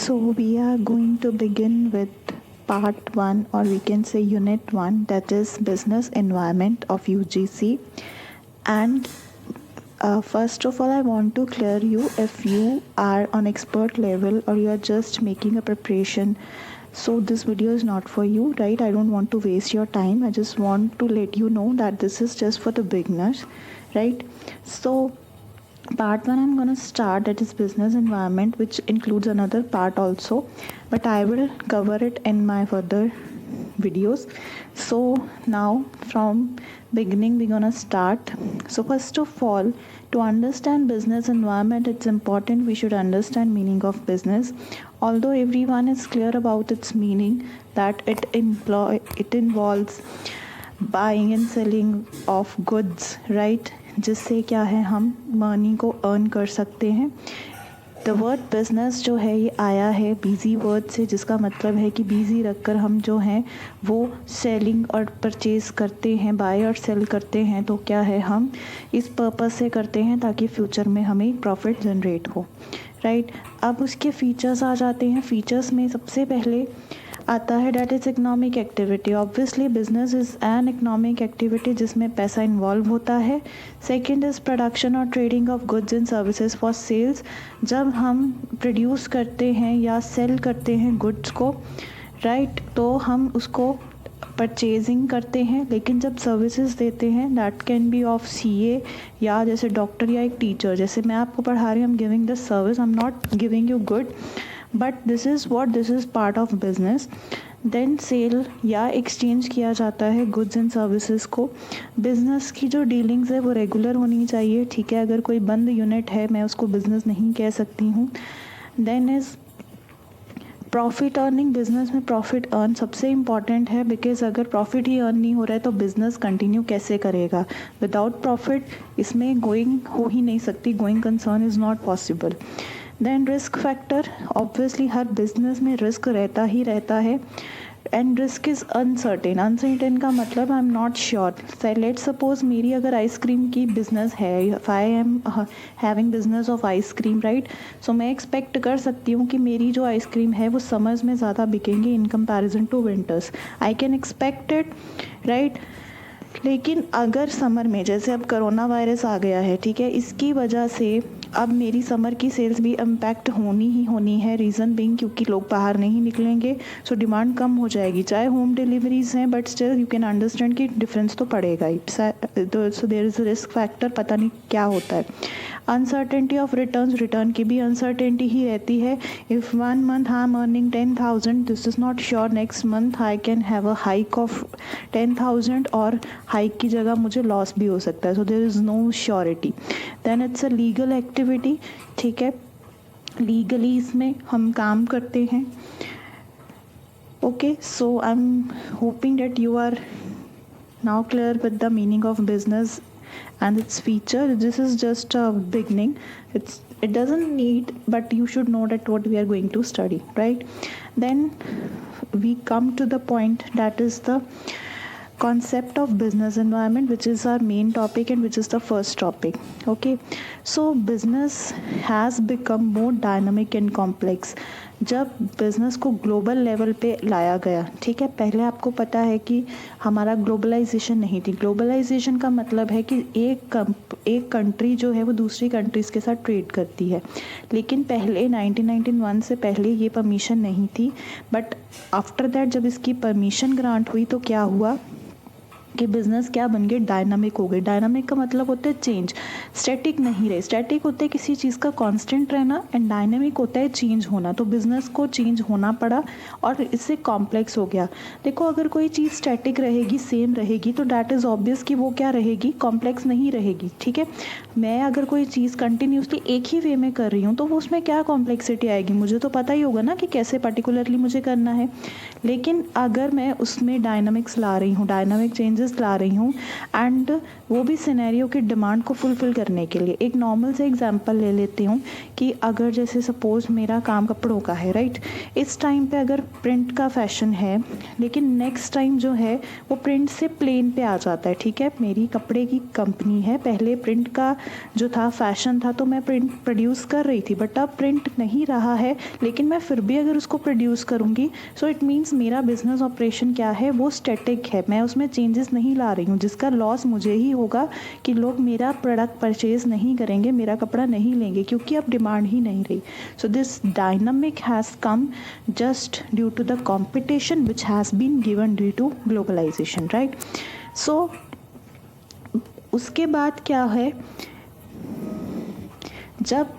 So we are going to begin with part 1, or we can say unit 1, that is business environment of UGC. And first of all, I want to clear you, if you are on expert level or you are just making a preparation, so this video is not for you, right? I don't want to waste your time. I just want to let you know that this is just for the beginners, right? So part 1 I'm going to start, that is business environment, which includes another part also, but I will cover it in my further videos. So now from beginning we're going to start. So first of all, to understand business environment, it's important we should understand meaning of business. Although everyone is clear about its meaning, that it involves buying and selling of goods, right? जिससे क्या है, हम money को earn कर सकते हैं. The word business जो है ये आया है बिजी वर्ड से, जिसका मतलब है कि बिजी रखकर हम जो हैं वो सेलिंग और परचेज़ करते हैं, बाय और सेल करते हैं. तो क्या है, हम इस पर्पस से करते हैं ताकि फ्यूचर में हमें प्रॉफिट जनरेट हो, राइट? अब उसके फीचर्स आ जाते हैं. फीचर्स में सबसे पहले आता है that is economic activity. Obviously business is an economic activity जिसमें पैसा इन्वॉल्व होता है. सेकंड इज़ प्रोडक्शन और trading of goods and services for sales. जब हम प्रोड्यूस करते हैं या सेल करते हैं गुड्स को, राइट, तो हम उसको परचेजिंग करते हैं. लेकिन जब सर्विसेज देते हैं, that can be of CA या जैसे डॉक्टर या एक टीचर. जैसे मैं आपको पढ़ा रही हूँ, I am giving this service, I am not giving you good, but this is part of business. Then sale या एक्सचेंज किया जाता है गुड्स एंड सर्विसेज को. बिजनेस की जो डीलिंग्स है वो रेगुलर होनी चाहिए, ठीक है? अगर कोई बंद यूनिट है, मैं उसको बिजनेस नहीं कह सकती हूँ. Then is profit earning. Business में प्रॉफिट अर्न सबसे इम्पॉर्टेंट है, बिकॉज अगर प्रॉफिट ही अर्न नहीं हो रहा है तो बिजनेस कंटिन्यू कैसे करेगा? विदाउट प्रॉफिट इसमें गोइंग हो ही नहीं सकती, going concern is not possible. Then risk factor. Obviously हर बिजनेस में रिस्क रहता ही रहता है, and risk is uncertain. Uncertain का मतलब I am not sure. Let's suppose मेरी अगर आइसक्रीम की बिजनेस है, if I am having business of ice cream, right, so मैं एक्सपेक्ट कर सकती हूँ कि मेरी जो आइसक्रीम है वो समर्स में ज़्यादा बिकेंगी in comparison to winters. I can expect it, right? लेकिन अगर समर में, जैसे अब कोरोना वायरस आ गया है, ठीक है, इसकी वजह से अब मेरी समर की सेल्स भी इम्पैक्ट होनी ही होनी है. रीज़न बिंग क्योंकि लोग बाहर नहीं निकलेंगे, सो डिमांड कम हो जाएगी. चाहे होम डिलीवरीज हैं, but still you can understand कि डिफरेंस तो पड़ेगा ही. So there is risk factor, पता नहीं क्या होता है. अनसर्टेनिटी ऑफ रिटर्न की भी अनसर्टेनिटी ही रहती है. If 1 month I am earning 10,000, this is not sure next month I can have a hike of 10,000, और हाइक की जगह मुझे लॉस भी हो सकता है. So there is no surety. Then it's a legal activity, ठीक है, लीगली इसमें हम काम करते हैं. Okay, so I am hoping that you are now clear with the meaning of business and its feature. This is just a beginning. It doesn't need, but you should know that what we are going to study, right? Then we come to the point, that is the concept of business environment, which is our main topic and which is the first topic. Okay, so business has become more dynamic and complex. जब business को global level पे लाया गया, ठीक है, पहले आपको पता है कि हमारा ग्लोबलाइजेशन नहीं थी. ग्लोबलाइजेशन का मतलब है कि एक कंट्री जो है वो दूसरी कंट्रीज़ के साथ ट्रेड करती है. लेकिन पहले 1991 से पहले ये परमिशन नहीं थी. बट आफ्टर दैट जब इसकी परमिशन ग्रांट हुई तो क्या हुआ कि बिज़नेस क्या बन गए, डायनामिक हो गए. डायनामिक का मतलब होता है चेंज. स्टैटिक नहीं रहे. स्टैटिक होता है किसी चीज़ का कांस्टेंट रहना, एंड डायनामिक होता है चेंज होना. तो बिज़नेस को चेंज होना पड़ा और इससे कॉम्प्लेक्स हो गया. देखो, अगर कोई चीज़ स्टैटिक रहेगी, सेम रहेगी, तो डैट इज़ ऑब्वियस कि वो क्या रहेगी, कॉम्प्लेक्स नहीं रहेगी, ठीक है. मैं अगर कोई चीज़ कंटिन्यूसली एक ही वे में कर रही हूँ तो वो उसमें क्या कॉम्प्लेक्सिटी आएगी, मुझे तो पता ही होगा ना कि कैसे पर्टिकुलरली मुझे करना है. लेकिन अगर मैं उसमें डायनामिक्स ला रही हूँ, डायनामिक चेंजेस चेंजेस ला रही हूँ, एंड वो भी सिनेरियो की डिमांड को फुलफ़िल करने के लिए। एक नॉर्मल से एग्जांपल ले लेती हूँ कि अगर जैसे सपोज़ मेरा काम कपड़ों का है, राइट, इस टाइम पे अगर प्रिंट का फैशन है, लेकिन नेक्स्ट टाइम जो है वो प्रिंट से प्लेन पे आ जाता है, ठीक है। मेरी कपड़े की कंपनी है, पहले प्रिंट का जो था फैशन था तो मैं प्रिंट प्रोड्यूस कर रही थी, बट अब प्रिंट नहीं रहा है, लेकिन मैं फिर भी अगर उसको प्रोड्यूस करूँगी, सो इट मीन्स मेरा बिजनेस ऑपरेशन क्या है, वो स्टैटिक है, मैं उसमें चेंजेस नहीं ला रही हूँ, जिसका लॉस मुझे ही होगा कि लोग मेरा प्रोडक्ट परचेज नहीं करेंगे, मेरा कपड़ा नहीं लेंगे, क्योंकि अब डिमांड ही नहीं रही। So this dynamic has come just due to the competition which has been given due to globalisation, right. सो उसके बाद क्या है, जब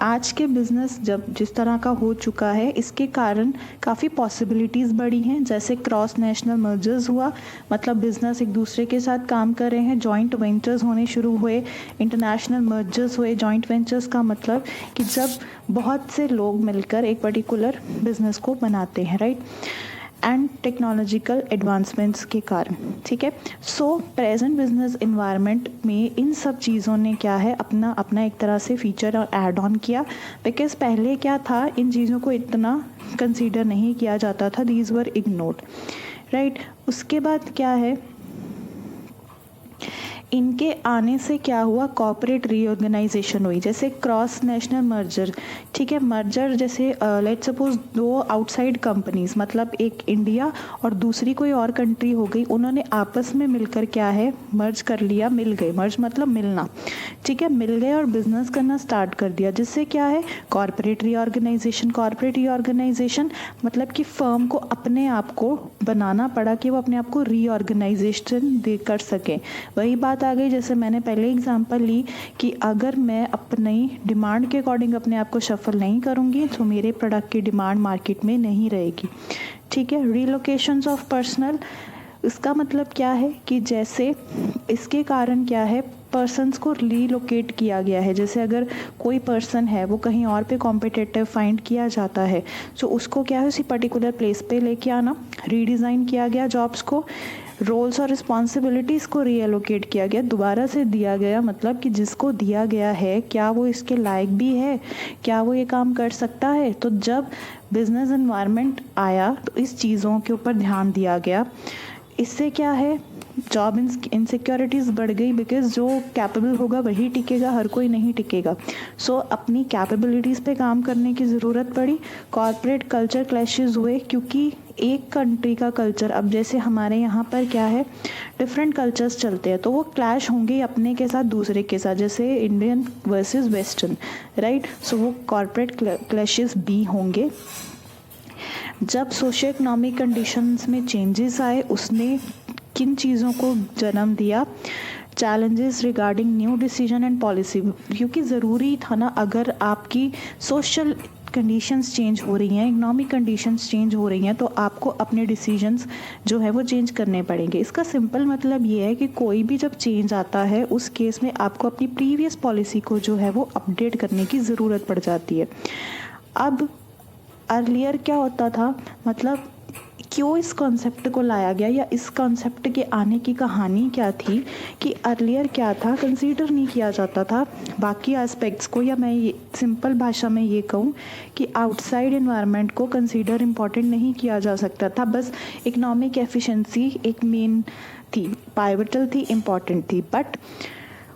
आज के बिज़नेस जब जिस तरह का हो चुका है, इसके कारण काफ़ी पॉसिबिलिटीज़ बढ़ी हैं, जैसे क्रॉस नेशनल मर्जर्स हुआ, मतलब बिज़नेस एक दूसरे के साथ काम कर रहे हैं, जॉइंट वेंचर्स होने शुरू हुए, इंटरनेशनल मर्जर्स हुए। जॉइंट वेंचर्स का मतलब कि जब बहुत से लोग मिलकर एक पर्टिकुलर बिज़नेस को बनाते हैं, राइट, एंड टेक्नोलॉजिकल एडवांसमेंट्स के कारण, ठीक है। सो प्रेजेंट बिजनेस इन्वायरमेंट में इन सब चीज़ों ने क्या है, अपना अपना एक तरह से फीचर और ऐड ऑन किया, बिकॉज पहले क्या था, इन चीज़ों को इतना कंसीडर नहीं किया जाता था, दीज वर इग्नोर्ड, राइट। उसके बाद क्या है, इनके आने से क्या हुआ, कॉर्पोरेट रीऑर्गेनाइजेशन हुई, जैसे क्रॉस नेशनल मर्जर, ठीक है। मर्जर जैसे लेट्स सपोज दो आउटसाइड कंपनीज, मतलब एक इंडिया और दूसरी कोई और कंट्री हो गई, उन्होंने आपस में मिलकर क्या है, मर्ज कर लिया, मिल गए, मर्ज मतलब मिलना, ठीक है, मिल गए और बिजनेस करना स्टार्ट कर दिया, जिससे क्या है, कॉर्पोरेट रीऑर्गेनाइजेशन। कॉर्पोरेट रीऑर्गेनाइजेशन मतलब कि फर्म को अपने आप को बनाना पड़ा कि वो अपने आप को रीऑर्गेनाइजेशन दे कर सके। वही बात आ गई, जैसे मैंने पहले एग्जांपल ली कि अगर मैं अपनी डिमांड के अकॉर्डिंग अपने आप को शफल नहीं करूँगी तो मेरे प्रोडक्ट की डिमांड मार्केट में नहीं रहेगी, ठीक है। रीलोकेशंस ऑफ पर्सनल, इसका मतलब क्या है कि जैसे इसके कारण क्या है, पर्सन्स को रीलोकेट किया गया है, जैसे अगर कोई पर्सन है वो कहीं और पे कॉम्पिटिटिव फाइंड किया जाता है, तो उसको क्या है, उसी पर्टिकुलर प्लेस पे लेके आना, रीडिज़ाइन किया गया जॉब्स को, रोल्स और रिस्पॉन्सिबिलिटीज़ को रीएलोकेट किया गया, दोबारा से दिया गया, मतलब कि जिसको दिया गया है क्या वो इसके लायक भी है, क्या वो ये काम कर सकता है। तो जब बिजनेस एनवायरनमेंट आया तो इस चीज़ों के ऊपर ध्यान दिया गया। इससे क्या है, जॉब इनसिक्योरिटीज़ बढ़ गई, बिकॉज जो कैपेबल होगा वही टिकेगा, हर कोई नहीं टिकेगा। सो अपनी कैपेबिलिटीज़ पे काम करने की ज़रूरत पड़ी। कॉर्पोरेट कल्चर क्लैशेस हुए, क्योंकि एक कंट्री का कल्चर, अब जैसे हमारे यहाँ पर क्या है, डिफरेंट कल्चर्स चलते हैं, तो वो क्लैश होंगे अपने के साथ दूसरे के साथ, जैसे इंडियन वर्सेस वेस्टर्न, राइट। सो वो कॉर्पोरेट क्लैशेस भी होंगे। जब सोशो इकोनॉमिक कंडीशंस में चेंजेस आए, उसने किन चीज़ों को जन्म दिया, challenges regarding new decision and policy, क्योंकि ज़रूरी था ना, अगर आपकी सोशल कंडीशंस चेंज हो रही हैं, इकोनॉमिक कंडीशंस चेंज हो रही हैं, तो आपको अपने डिसीजंस जो है वो चेंज करने पड़ेंगे। इसका सिंपल मतलब ये है कि कोई भी जब चेंज आता है, उस केस में आपको अपनी प्रीवियस पॉलिसी को जो है वो अपडेट करने की ज़रूरत पड़ जाती है। अब अर्लियर क्या होता था, मतलब क्यों इस कॉन्सेप्ट को लाया गया, या इस कॉन्सेप्ट के आने की कहानी क्या थी, कि अर्लियर क्या था, कंसीडर नहीं किया जाता था बाकी एस्पेक्ट्स को, या मैं ये सिंपल भाषा में ये कहूँ कि आउटसाइड एनवायरनमेंट को कंसीडर इम्पॉर्टेंट नहीं किया जा सकता था। बस इकोनॉमिक एफिशिएंसी एक मेन थी, पाइवटल थी, इम्पॉर्टेंट थी। बट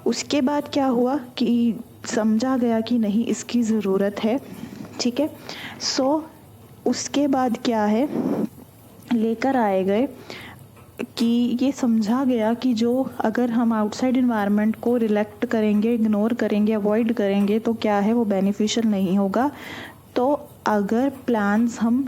उसके बाद क्या हुआ कि समझा गया कि नहीं, इसकी ज़रूरत है, ठीक है। सो उसके बाद क्या है, लेकर आए गए कि ये समझा गया कि जो अगर हम आउटसाइड इन्वायरमेंट को रिलेक्ट करेंगे, इग्नोर करेंगे, अवॉइड करेंगे, तो क्या है, वो बेनिफिशियल नहीं होगा। तो अगर प्लान्स हम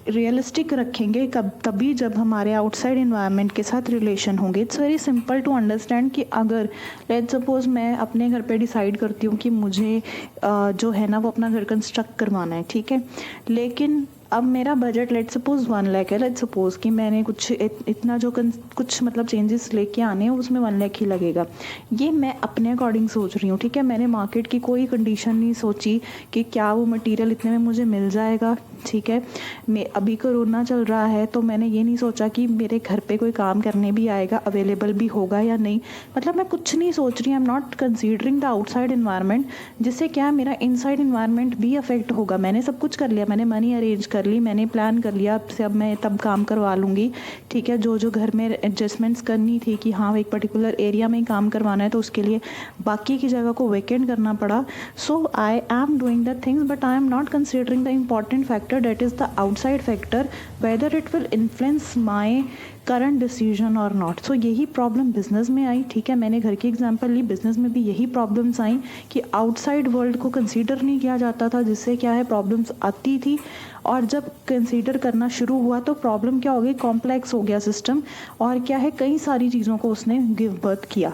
रियलिस्टिक रखेंगे तभी जब हमारे आउटसाइड इन्वायरमेंट के साथ रिलेशन होंगे। It's very simple to understand कि अगर लेट्स सपोज मैं अपने घर पे डिसाइड करती हूँ कि मुझे जो है ना वो अपना घर कंस्ट्रक्ट करवाना है, ठीक है, लेकिन अब मेरा बजट लेट सपोज 1 लाख है, लेट सपोज कि मैंने कुछ इतना जो कुछ मतलब चेंजेस लेके आने हैं उसमें 1 लाख ही लगेगा। ये मैं अपने अकॉर्डिंग सोच रही हूँ, ठीक है। मैंने मार्केट की कोई कंडीशन नहीं सोची कि क्या वो मटेरियल इतने में मुझे मिल जाएगा, ठीक है। मैं अभी कोरोना चल रहा है तो मैंने ये नहीं सोचा कि मेरे घर पे कोई काम करने भी आएगा, अवेलेबल भी होगा या नहीं। मतलब मैं कुछ नहीं सोच रही, आई am not considering the outside environment, जिससे क्या मेरा इनसाइड इन्वायरमेंट भी अफेक्ट होगा। मैंने सब कुछ कर लिया, मैंने मनी अरेंज कर ली, मैंने प्लान कर लिया, अब से अब मैं तब काम करवा लूँगी, ठीक है। जो जो घर में एडजस्टमेंट्स करनी थी कि हाँ एक पर्टिकुलर एरिया में काम करवाना है तो उसके लिए बाकी की जगह को वेकेंट करना पड़ा। So I am doing the things but I am not considering the important factor, that is the outside factor, whether it will influence my current decision और नॉट। सो यही प्रॉब्लम बिजनेस में आई, ठीक है। मैंने घर की एग्जांपल ली, business में भी यही प्रॉब्लम्स आई कि आउटसाइड वर्ल्ड को कंसीडर नहीं किया जाता था, जिससे क्या है प्रॉब्लम्स आती थी। और जब कंसीडर करना शुरू हुआ तो प्रॉब्लम क्या हो गई, कॉम्प्लेक्स हो गया सिस्टम, और क्या है कई सारी चीज़ों को उसने गिव बर्थ किया,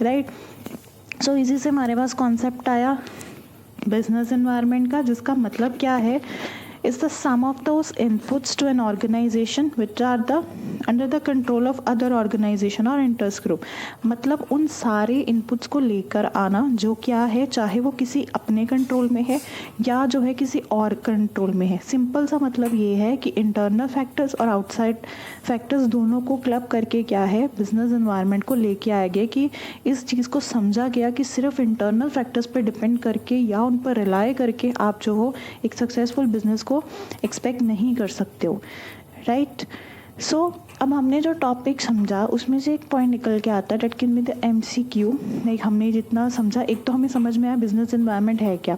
राइट। सो इसी से हमारे पास कॉन्सेप्ट आया बिजनेस एनवायरनमेंट का, जिसका मतलब क्या है, is the sum of those inputs to an organization which are under the control of other organization or interest group। मतलब उन सारे इनपुट्स को लेकर आना जो क्या है, चाहे वो किसी अपने कंट्रोल में है या जो है किसी और कंट्रोल में है। सिंपल सा मतलब ये है कि इंटरनल फैक्टर्स और आउटसाइड फैक्टर्स दोनों को क्लब करके क्या है बिजनेस एनवायरनमेंट को लेके आया गया, कि इस चीज़ को समझा गया कि सिर्फ इंटरनल फैक्टर्स पर डिपेंड करके या उन पर रिलाई करके आप जो हो एक सक्सेसफुल बिजनेस को एक्सपेक्ट नहीं कर सकते हो, राइट। सो अब हमने जो टॉपिक समझा उसमें से एक पॉइंट निकल के आता है, date can be the MCQ। Like हमने जितना समझा, एक तो हमें समझ में आया बिजनेस एनवायरनमेंट है क्या,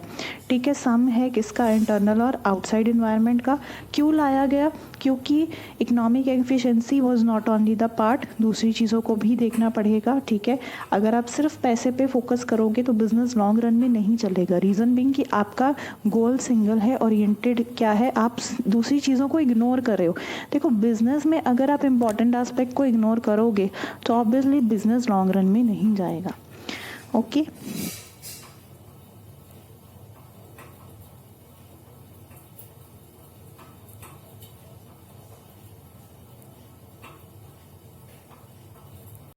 ठीक है। सम है किसका, इंटरनल और आउटसाइड इन्वायरमेंट का। क्यों लाया गया, क्योंकि economic efficiency was not only the part, दूसरी चीज़ों को भी देखना पड़ेगा, ठीक है। अगर आप सिर्फ पैसे पे फोकस करोगे तो बिजनेस लॉन्ग रन में नहीं चलेगा। रीज़न बीइंग कि आपका गोल सिंगल है, ओरिएंटेड क्या है, आप दूसरी चीज़ों को इग्नोर कर रहे हो। देखो बिजनेस में अगर आप इम्पॉर्टेंट एस्पेक्ट को इग्नोर करोगे तो ऑब्वियसली बिजनेस लॉन्ग रन में नहीं जाएगा, ओके।